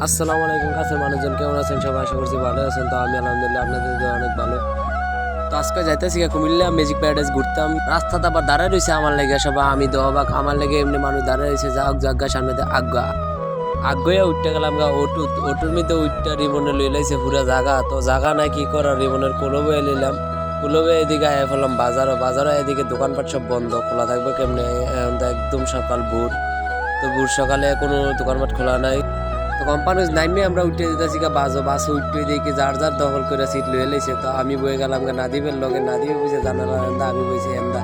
আসসালামু আলাইকুম কাছের মানুষজন, কেমন আছেন সবাই? আশা করছি ভালো আছেন। তো আমি আলহামদুলিল্লাহ আপনাদের দোয়া অনেক ভালো। তো আজকে যাইতেছি কুমিল্লা ম্যাজিক প্যারাডাইস ঘুরতাম। রাস্তাতে আবার দাঁড়ায় রয়েছে আমার লেগে সবাই, আমি তো অবাক। আমার লেগে এমনি মানুষ দাঁড়ায় রয়েছে, যা হোক জাগা সামনে আজ্ঞা আগ্গয়া উঠতে গেলাম গা। ওটুর মধ্যে উঠটা রিবনে লই লাইছে পুরা জাগা। তো জাগা নাই কি করা, রিবনের কোলবে লইলাম। কোলবে এদিকে আয়া ফেললাম বাজারও এদিকে দোকানপাট সব বন্ধ, খোলা থাকবে কেমনে? এখন তো একদম সকাল ভোর। তো ভোর সকালে কোনো দোকানপাট খোলা নাই। তো কোম্পানি নাইমে আমরা উঠে যেতেছি বাস উঠতে দেখি যার যার দখল করে সিট লয়ে লাইছে। তো আমি বয়ে গেলাম নাদিবের লগে, নাদিবে বুঝে জানালা এন্দা, আমি বইছি এন্দা।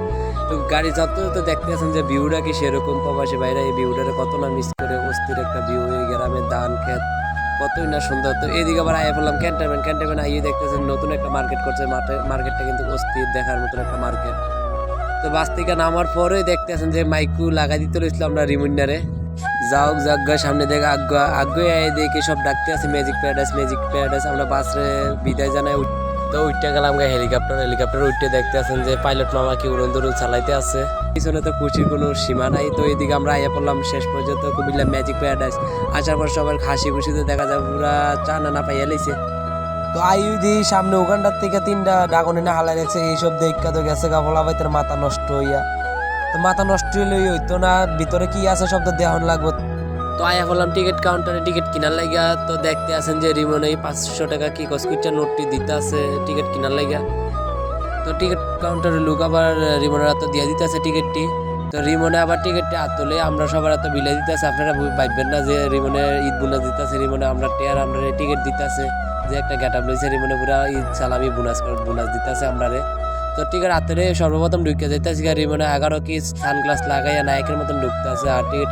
তো গাড়ি যত তো দেখতেছেন যে ভিউটা কি সেরকম, প্রবাসী বাইরে এই ভিউটারে কত না মিস করে। অস্থির একটা ভিউ, এই গ্রামের ধান ক্ষেত কতই না সুন্দর। তো এদিকে আবার আয়া পড়লাম ক্যান্টনমেন্ট আইয়ে দেখতেছেন নতুন একটা মার্কেট করছে। মার্কেটটা কিন্তু অস্থির দেখার মতন একটা মার্কেট। তো বাস থেকে নামার পরেই দেখতেছেন যে মাইকু লাগাই দিতে রয়েছিল আমরা রিমুন্ডারে, যাও জাগা সামনে দেখে আগে দেখে সব ডাকতে আছে ম্যাজিক প্যারাডাইস। আমরা বাসে বিদায় জানাই। তো উঠতে গেলাম হেলিকপ্টার উঠতে দেখতে আছেন যে পাইলট মামা কি উড়ন দৌড়ন চালাইতে আছে। পিছনে তো খুশির কোনো সীমা নাই। তো এদিকে আমরা আইয়া পড়লাম শেষ পর্যন্ত কুমিল্লা ম্যাজিক প্যারাডাইস। আসার পর সবার হাসি খুশিতে দেখা যায় পুরা চা না পাইয়া লাইছে। তো আইউদি সামনে উগান্ডার থেকে 3টা ড্রাগন এনে হালাই রাখছে। এইসব দেখা তো গেছে গা ফলা ভাইতের মাথা নষ্ট হইয়া। তো মাথা নষ্ট হইলেই হইতো না, ভিতরে কি আছে সব তো দেহন লাগবে। তো আয়া বললাম টিকিট কাউন্টারে টিকিট কিনার লাগিয়া। তো দেখতে আছেন যে রিমনে 500 টাকা কি কসকুইটা নোটটি দিতে আছে টিকিট কিনার লাগিয়া। তো টিকিট কাউন্টারে লোক আবার রিমনের হাতে দিয়ে দিতে আছে টিকিটটি। তো রিমনে আবার টিকিটটি হাত তুলে আমরা সবার হাতে বিলাই দিতে আছে। আপনারা ভাববেন না যে রিমনে ঈদ বোনাস দিতে আছে। রিমনে আমরা আমরা টিকিট দিতে আছে, যে একটা গেট আপ লইছে রিমনে পুরা ঈদ সালামি বোনাস দিতে আছে আমরা। তো টিকিট হাতে সর্বপ্রথম ঢুকে যাইতেছি গাড়ি, মানে 11 কি সানগ্লাস লাগাইয়া নায়কের মতন ঢুকতে আছে। আর টিকিট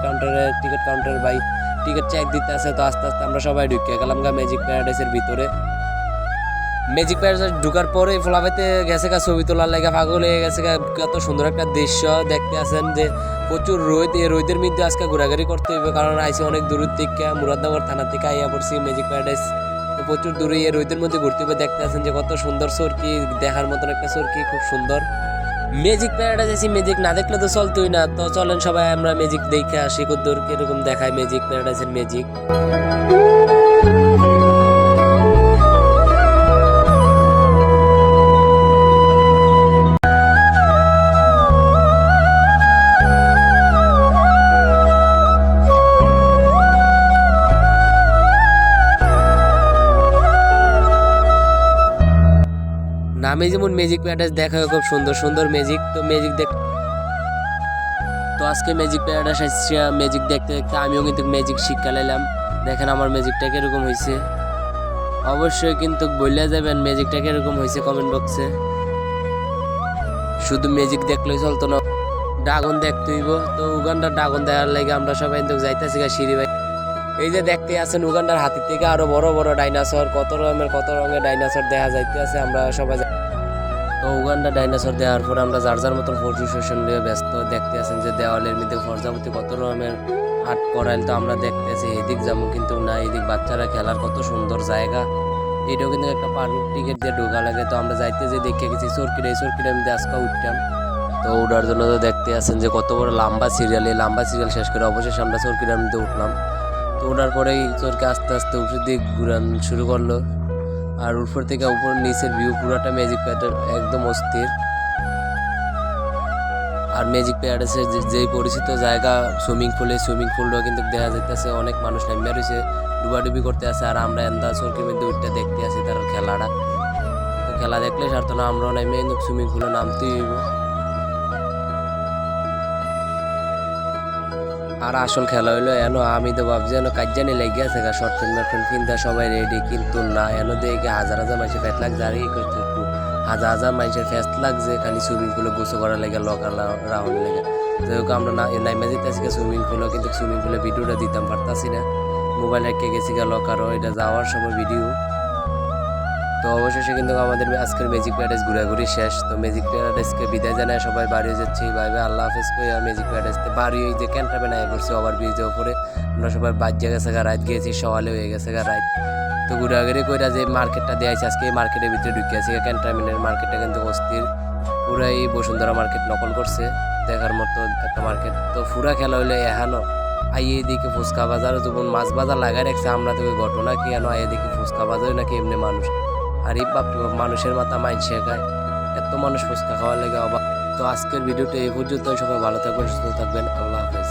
কাউন্টার ভাই টিকিট চেক দিতে আছে। তো আস্তে আস্তে আমরা সবাই ঢুকে গেলাম ম্যাজিক প্যারাডাইসের ভিতরে। ম্যাজিক প্যারাডাইস ঢুকার পরে ফলাফাইতে গেছে ছবি তোলার লাগে পাগল হয়ে গেছে। কত সুন্দর একটা দৃশ্য দেখতে আছেন যে প্রচুর রোদ। এই রোদের মধ্যে আজকে ঘোরাঘুরি করতে হইবে, কারণ আইসি অনেক দূর থেকে, মুরাদনগর থানা থেকে আইয়া পড়ছি ম্যাজিক প্যারাডাইস। তো প্রচুর দূরে এই রোদের মধ্যে ঘুরতে হবে। দেখতে আছেন যে কত সুন্দর সরকি, দেখার মতন একটা সরকি, খুব সুন্দর ম্যাজিক প্যারাডাইস। আছি ম্যাজিক না দেখলে তো চলতোই না। তো চলেন সবাই আমরা ম্যাজিক দেখে আসি, কদ্দুর কিরকম দেখায় ম্যাজিক প্যারাডাইসের ম্যাজিক। নামে যেমন ম্যাজিক প্যারাডাইস দেখা হয়, খুব সুন্দর সুন্দর ম্যাজিক। তো ম্যাজিক তো আজকে ম্যাজিক প্যারাডাইস আসছে। ম্যাজিক দেখতে দেখতে আমিও কিন্তু ম্যাজিক শিক্ষা লাইলাম। দেখেন আমার ম্যাজিকটা কিরকম হয়েছে, অবশ্যই কিন্তু বললে যাবেন ম্যাজিকটা কিরকম হয়েছে কমেন্ট বক্সে। শুধু ম্যাজিক দেখলেই চলতো না, ড্রাগন দেখতে হইব। তো উগান্ডার ড্রাগন দেখার লাগে আমরা সবাই কিন্তু যাইতেছি সিঁড়ি ভাই। এই যে দেখতে আছেন উগান্ডার হাতির থেকে আরো বড় বড় ডাইনোসর, কত রঙের ডাইনোসর দেখা যাইতে আছে। আমরা সবাই তো উগান্ডা ডাইনোসর দেওয়ার পর আমরা যার যার মতন ফটো সেশন নিয়ে ব্যস্ত। দেখতে আছেন যে দেওয়ালের মধ্যে প্রজাপতি কত রকমের আর্ট করাইল। তো আমরা দেখতে আছি এদিক যেমন কিন্তু না, এদিক বাচ্চারা খেলার কত সুন্দর জায়গা। এটাও কিন্তু একটা পার্ক, টিকিট দিয়ে ঢোকা লাগে। তো আমরা যাইতে যে দেখে গেছি চরকিটার মধ্যে আজকে উঠতাম। তো ওঠার জন্য তো দেখতে আছেন যে কত বড় লম্বা সিরিয়াল। এই লম্বা সিরিয়াল শেষ করে অবশেষে আমরা চরকিটার মধ্যে উঠলাম। তো ওঠার পরেই চরকি আস্তে আস্তে উপরের দিক ঘুরান শুরু করলো। আর উপর থেকে উপর নিচের ভিউ পুরাটা ম্যাজিক প্যারাডাইস একদম অস্থির। আর ম্যাজিক প্যারাডাইসের যে পরিচিত জায়গা সুইমিং পুলটাও কিন্তু দেখা যাইতেছে, অনেক মানুষ নামিয়ে রয়েছে, ডুবাডুবি করতে আছে। আর আমরা এন্দা চরকির মধ্যে উঠতে দেখতে আছি তার খেলাটা। তো খেলা দেখলে সারতো না, আমরাও নামে সুইমিং পুলে নামতেই হইব। আর আসল খেলা হইলো এনো, আমি তো ভাবছি এনো কাজ্জানি লেগে আছে গা, শর্ট ফিল্ম কিনতে সবাই রেডি, কিন্তু না এনো দেখে হাজার মানুষের ফ্যাট লাগছে। আর হাজার মানুষের ফ্যাট লাগছে খালি সুইমিং পুলে গোসল করার লেগে, লকার রাউন্ড লেগে। যাই হোক আমরা নাইমা যেতেছি সুইমিং পুলে, কিন্তু সুইমিং পুলে ভিডিওটা দিতাম পারতাছি না, মোবাইল রেখে গেছি গা লকারও, এটা যাওয়ার সময় ভিডিও। তো অবশেষে কিন্তু আমাদের আজকের ম্যাজিক প্যারাডাইস ঘোরাঘুরি শেষ। তো ম্যাজিক প্যারাডাইসকে বিদায় জানায় সবাই বাড়ি যাচ্ছি, ভাই আল্লাহ হাফেজ কইয়া ম্যাজিক প্যারাডাইসতে বাড়ি ওই যে ক্যান্টারম্যান আয় করছি ওভার ব্রিজের উপরে। আমরা সবাই বাজ্যা গেছে গা, রাত গিয়েছি, সকালে হয়ে গেছে গা রাত। তো ঘোরাঘুরি কইরা যে মার্কেটটা দিয়েছে আজকে, এই মার্কেটের ভিতরে ঢুকে আছে। ক্যান্টারম্যানের মার্কেটটা কিন্তু অস্থির, পুরাই বসুন্ধরা মার্কেট নকল করছে, দেখার মতো একটা মার্কেট। তো পুরা খেলা হইলে এহানো আইয়ে এদিকে ফুচকা বাজার যখন মাছ বাজার লাগাই রাখছে আমরা তোকে ঘটনা কি কেন আইয়ে দেখি ফুচকা বাজারে নাকি এমনি মানুষ আর এই বাপ রে বাপ, মানুষের মাথা মাইনসে খায়, এত মানুষ ফুচকা খাওয়ার লেগে অবাক। তো আজকের ভিডিওটা এই পর্যন্ত, সবাই ভালো থাকবেন, সুস্থ থাকবেন, আল্লাহ হাফেজ।